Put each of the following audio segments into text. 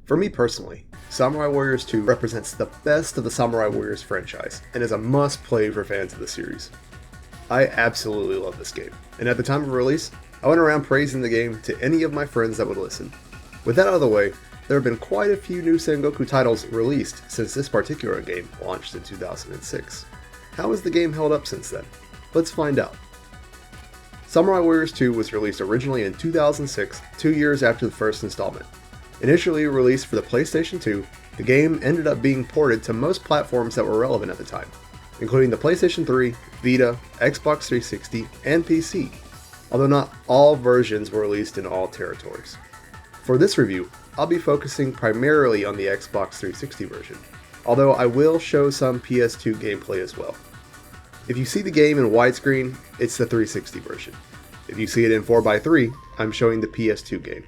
For me personally, Samurai Warriors 2 represents the best of the Samurai Warriors franchise, and is a must-play for fans of the series. I absolutely love this game, and at the time of release, I went around praising the game to any of my friends that would listen. With that out of the way, there have been quite a few new Sengoku titles released since this particular game launched in 2006. How has the game held up since then? Let's find out. Samurai Warriors 2 was released originally in 2006, 2 years after the first installment. Initially released for the PlayStation 2, the game ended up being ported to most platforms that were relevant at the time, including the PlayStation 3, Vita, Xbox 360, and PC, although not all versions were released in all territories. For this review, I'll be focusing primarily on the Xbox 360 version, although I will show some PS2 gameplay as well. If you see the game in widescreen, it's the 360 version. If you see it in 4x3, I'm showing the PS2 game.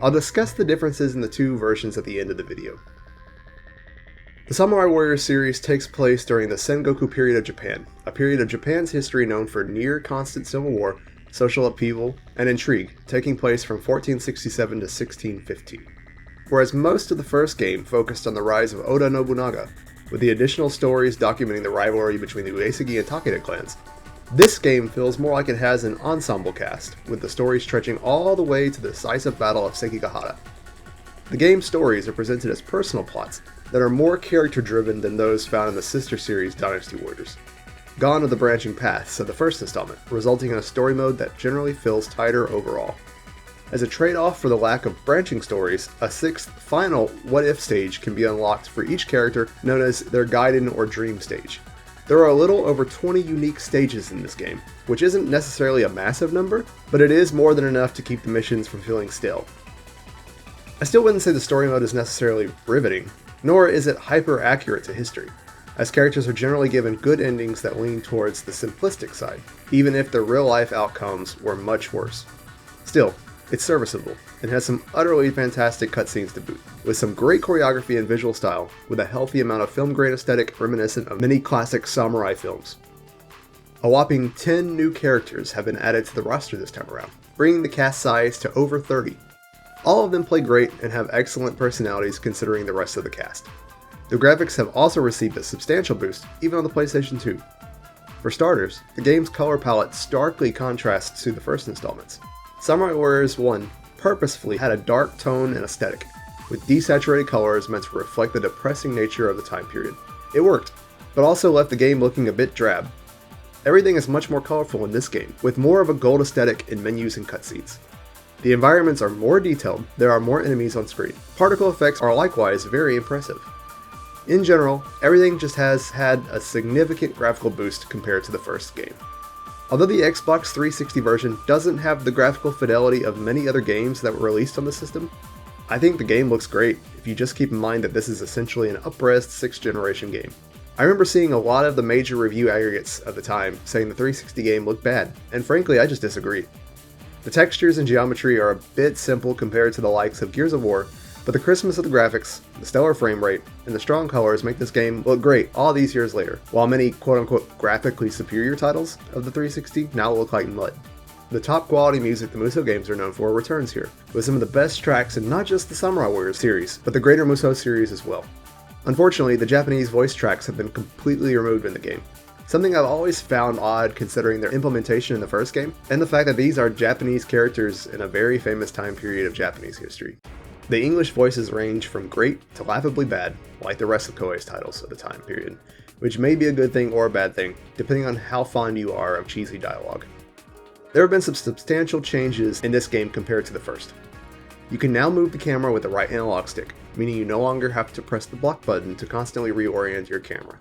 I'll discuss the differences in the two versions at the end of the video. The Samurai Warriors series takes place during the Sengoku period of Japan, a period of Japan's history known for near-constant civil war, social upheaval, and intrigue, taking place from 1467 to 1615. Whereas most of the first game focused on the rise of Oda Nobunaga, with the additional stories documenting the rivalry between the Uesugi and Takeda clans, this game feels more like it has an ensemble cast, with the story stretching all the way to the decisive battle of Sekigahara. The game's stories are presented as personal plots that are more character-driven than those found in the sister series Dynasty Warriors. Gone are the branching paths of the first installment, resulting in a story mode that generally feels tighter overall. As a trade-off for the lack of branching stories, a sixth, final what-if stage can be unlocked for each character, known as their Gaiden or Dream stage. There are a little over 20 unique stages in this game, which isn't necessarily a massive number, but it is more than enough to keep the missions from feeling stale. I still wouldn't say the story mode is necessarily riveting, nor is it hyper-accurate to history, as characters are generally given good endings that lean towards the simplistic side, even if their real-life outcomes were much worse. Still, it's serviceable, and has some utterly fantastic cutscenes to boot, with some great choreography and visual style, with a healthy amount of film-grain aesthetic reminiscent of many classic samurai films. A whopping 10 new characters have been added to the roster this time around, bringing the cast size to over 30. All of them play great and have excellent personalities considering the rest of the cast. The graphics have also received a substantial boost, even on the PlayStation 2. For starters, the game's color palette starkly contrasts to the first installments. Samurai Warriors 1 purposefully had a dark tone and aesthetic, with desaturated colors meant to reflect the depressing nature of the time period. It worked, but also left the game looking a bit drab. Everything is much more colorful in this game, with more of a gold aesthetic in menus and cutscenes. The environments are more detailed, there are more enemies on screen. Particle effects are likewise very impressive. In general, everything just has had a significant graphical boost compared to the first game. Although the Xbox 360 version doesn't have the graphical fidelity of many other games that were released on the system, I think the game looks great if you just keep in mind that this is essentially an up-res 6th generation game. I remember seeing a lot of the major review aggregates of the time saying the 360 game looked bad, and frankly I just disagree. The textures and geometry are a bit simple compared to the likes of Gears of War, but the crispness of the graphics, the stellar frame rate, and the strong colors make this game look great all these years later, while many quote-unquote graphically superior titles of the 360 now look like mud. The top quality music the Musou games are known for returns here, with some of the best tracks in not just the Samurai Warriors series, but the greater Musou series as well. Unfortunately, the Japanese voice tracks have been completely removed in the game, something I've always found odd considering their implementation in the first game, and the fact that these are Japanese characters in a very famous time period of Japanese history. The English voices range from great to laughably bad, like the rest of Koei's titles of the time period, which may be a good thing or a bad thing, depending on how fond you are of cheesy dialogue. There have been some substantial changes in this game compared to the first. You can now move the camera with the right analog stick, meaning you no longer have to press the block button to constantly reorient your camera.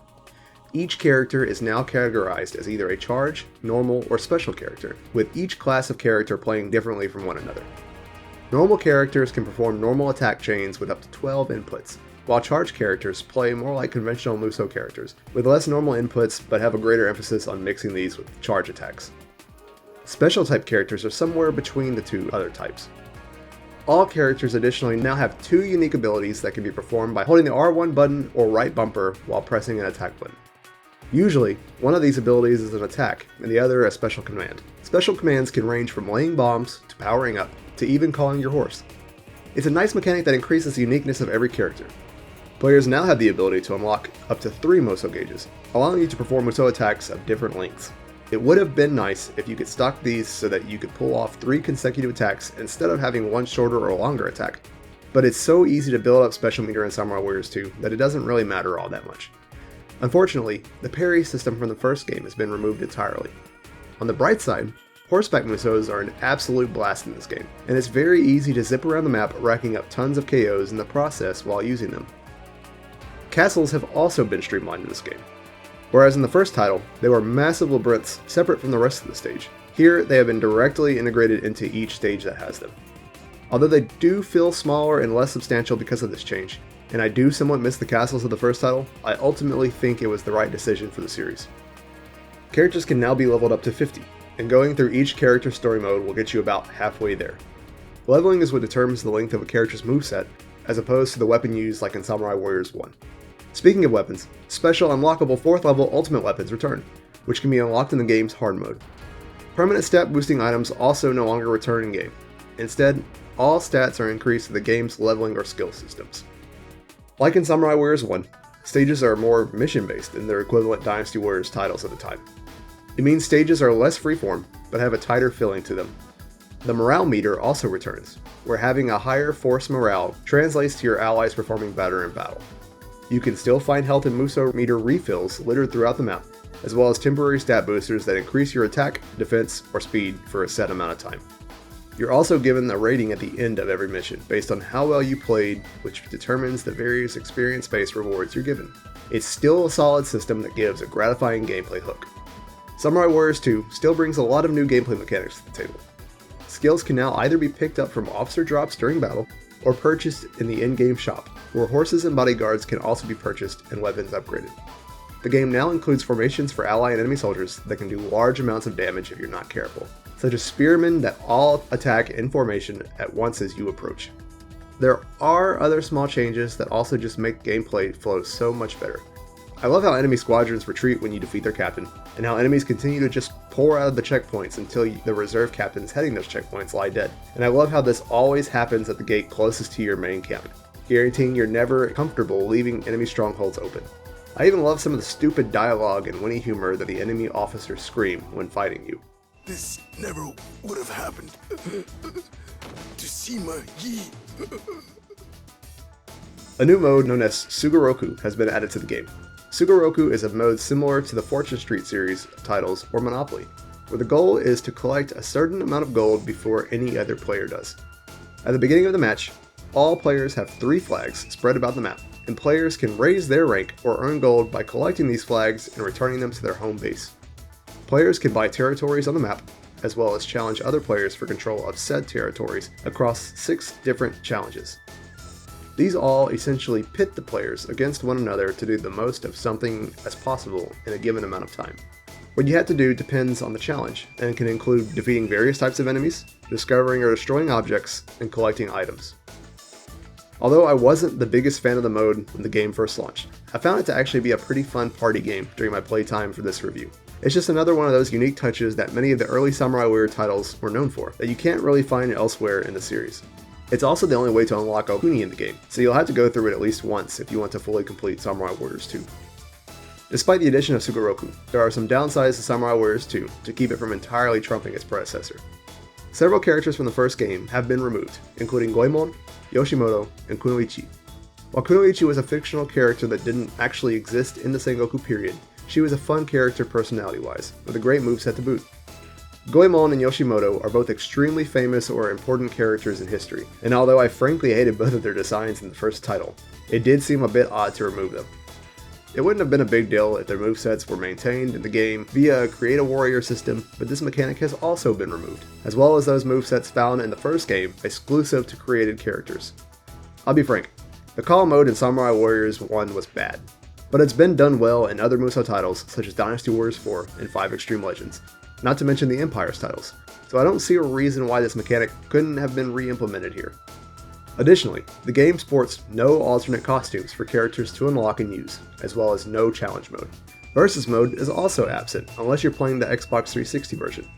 Each character is now categorized as either a charge, normal, or special character, with each class of character playing differently from one another. Normal characters can perform normal attack chains with up to 12 inputs, while charge characters play more like conventional Musou characters, with less normal inputs but have a greater emphasis on mixing these with charge attacks. Special type characters are somewhere between the two other types. All characters additionally now have 2 unique abilities that can be performed by holding the R1 button or right bumper while pressing an attack button. Usually, one of these abilities is an attack, and the other a special command. Special commands can range from laying bombs, to powering up, to even calling your horse. It's a nice mechanic that increases the uniqueness of every character. Players now have the ability to unlock up to 3 Musou gauges, allowing you to perform Musou attacks of different lengths. It would have been nice if you could stock these so that you could pull off 3 consecutive attacks instead of having one shorter or longer attack, but it's so easy to build up special meter in Samurai Warriors 2 that it doesn't really matter all that much. Unfortunately, the parry system from the first game has been removed entirely. On the bright side, horseback Musous are an absolute blast in this game, and it's very easy to zip around the map racking up tons of KOs in the process while using them. Castles have also been streamlined in this game. Whereas in the first title, they were massive labyrinths separate from the rest of the stage, here they have been directly integrated into each stage that has them. Although they do feel smaller and less substantial because of this change, and I do somewhat miss the castles of the first title, I ultimately think it was the right decision for the series. Characters can now be leveled up to 50, and going through each character story mode will get you about halfway there. Leveling is what determines the length of a character's moveset, as opposed to the weapon used like in Samurai Warriors 1. Speaking of weapons, special unlockable 4th level ultimate weapons return, which can be unlocked in the game's hard mode. Permanent stat boosting items also no longer return in game. Instead, all stats are increased to the game's leveling or skill systems. Like in Samurai Warriors 1, stages are more mission based than their equivalent Dynasty Warriors titles at the time. It means stages are less freeform, but have a tighter feeling to them. The morale meter also returns, where having a higher force morale translates to your allies performing better in battle. You can still find health and Musou meter refills littered throughout the map, as well as temporary stat boosters that increase your attack, defense, or speed for a set amount of time. You're also given a rating at the end of every mission based on how well you played, which determines the various experience-based rewards you're given. It's still a solid system that gives a gratifying gameplay hook. Samurai Warriors 2 still brings a lot of new gameplay mechanics to the table. Skills can now either be picked up from officer drops during battle, or purchased in the in-game shop, where horses and bodyguards can also be purchased and weapons upgraded. The game now includes formations for ally and enemy soldiers that can do large amounts of damage if you're not careful, such as spearmen that all attack in formation at once as you approach. There are other small changes that also just make gameplay flow so much better. I love how enemy squadrons retreat when you defeat their captain, and how enemies continue to just pour out of the checkpoints until the reserve captains heading those checkpoints lie dead. And I love how this always happens at the gate closest to your main camp, guaranteeing you're never comfortable leaving enemy strongholds open. I even love some of the stupid dialogue and witty humor that the enemy officers scream when fighting you. This never would have happened. To see my Yi. A new mode known as Sugoroku has been added to the game. Sugoroku is a mode similar to the Fortune Street series titles or Monopoly, where the goal is to collect a certain amount of gold before any other player does. At the beginning of the match, all players have 3 flags spread about the map, and players can raise their rank or earn gold by collecting these flags and returning them to their home base. Players can buy territories on the map, as well as challenge other players for control of said territories across 6 different challenges. These all essentially pit the players against one another to do the most of something as possible in a given amount of time. What you have to do depends on the challenge, and can include defeating various types of enemies, discovering or destroying objects, and collecting items. Although I wasn't the biggest fan of the mode when the game first launched, I found it to actually be a pretty fun party game during my playtime for this review. It's just another one of those unique touches that many of the early Samurai Warrior titles were known for, that you can't really find elsewhere in the series. It's also the only way to unlock Okuni in the game, so you'll have to go through it at least once if you want to fully complete Samurai Warriors 2. Despite the addition of Sugoroku, there are some downsides to Samurai Warriors 2 to keep it from entirely trumping its predecessor. Several characters from the first game have been removed, including Goemon, Yoshimoto, and Kunoichi. While Kunoichi was a fictional character that didn't actually exist in the Sengoku period, she was a fun character personality-wise, with a great moveset to boot. Goemon and Yoshimoto are both extremely famous or important characters in history, and although I frankly hated both of their designs in the first title, it did seem a bit odd to remove them. It wouldn't have been a big deal if their movesets were maintained in the game via a Create a Warrior system, but this mechanic has also been removed, as well as those movesets found in the first game exclusive to created characters. I'll be frank, the call mode in Samurai Warriors 1 was bad, but it's been done well in other Musou titles such as Dynasty Warriors 4 and 5 Extreme Legends, not to mention the Empire's titles, so I don't see a reason why this mechanic couldn't have been re-implemented here. Additionally, the game sports no alternate costumes for characters to unlock and use, as well as no challenge mode. Versus mode is also absent, unless you're playing the Xbox 360 version.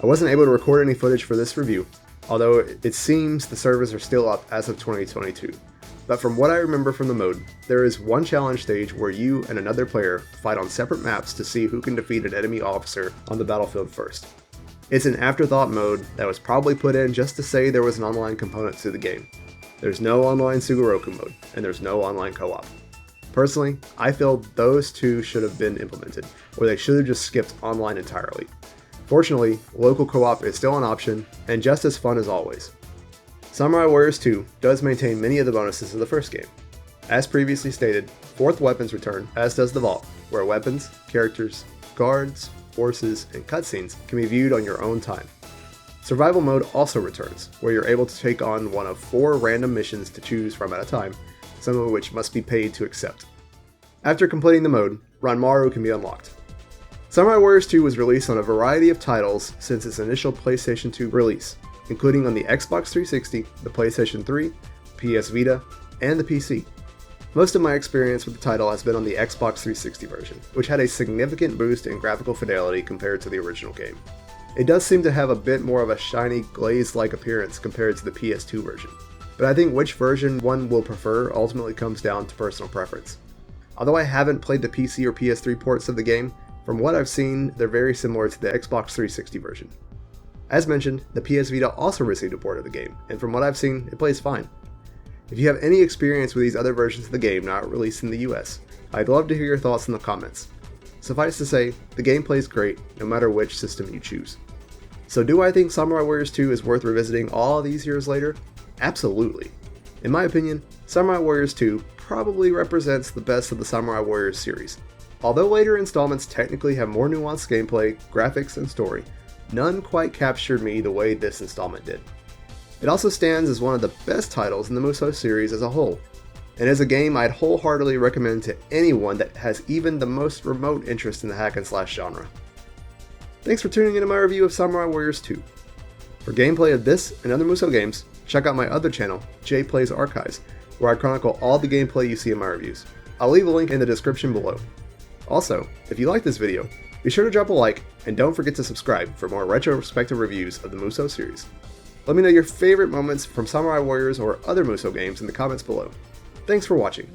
I wasn't able to record any footage for this review, although it seems the servers are still up as of 2022. But from what I remember from the mode, there is one challenge stage where you and another player fight on separate maps to see who can defeat an enemy officer on the battlefield first. It's an afterthought mode that was probably put in just to say there was an online component to the game. There's no online Sugoroku mode, and there's no online co-op. Personally, I feel those two should have been implemented, or they should have just skipped online entirely. Fortunately, local co-op is still an option, and just as fun as always. Samurai Warriors 2 does maintain many of the bonuses of the first game. As previously stated, 4th weapons return, as does the Vault, where weapons, characters, guards, forces, and cutscenes can be viewed on your own time. Survival mode also returns, where you're able to take on one of 4 random missions to choose from at a time, some of which must be paid to accept. After completing the mode, Ranmaru can be unlocked. Samurai Warriors 2 was released on a variety of titles since its initial PlayStation 2 release, including on the Xbox 360, the PlayStation 3, PS Vita, and the PC. Most of my experience with the title has been on the Xbox 360 version, which had a significant boost in graphical fidelity compared to the original game. It does seem to have a bit more of a shiny, glazed-like appearance compared to the PS2 version, but I think which version one will prefer ultimately comes down to personal preference. Although I haven't played the PC or PS3 ports of the game, from what I've seen, they're very similar to the Xbox 360 version. As mentioned, the PS Vita also received a port of the game, and from what I've seen, it plays fine. If you have any experience with these other versions of the game not released in the US, I'd love to hear your thoughts in the comments. Suffice to say, the game plays great, no matter which system you choose. So do I think Samurai Warriors 2 is worth revisiting all these years later? Absolutely. In my opinion, Samurai Warriors 2 probably represents the best of the Samurai Warriors series. Although later installments technically have more nuanced gameplay, graphics, and story, none quite captured me the way this installment did. It also stands as one of the best titles in the Musou series as a whole, and is a game I'd wholeheartedly recommend to anyone that has even the most remote interest in the hack and slash genre. Thanks for tuning into my review of Samurai Warriors 2. For gameplay of this and other Musou games, check out my other channel, Jay Plays Archives, where I chronicle all the gameplay you see in my reviews. I'll leave a link in the description below. Also, if you like this video, be sure to drop a like, and don't forget to subscribe for more retrospective reviews of the Musou series. Let me know your favorite moments from Samurai Warriors or other Musou games in the comments below. Thanks for watching.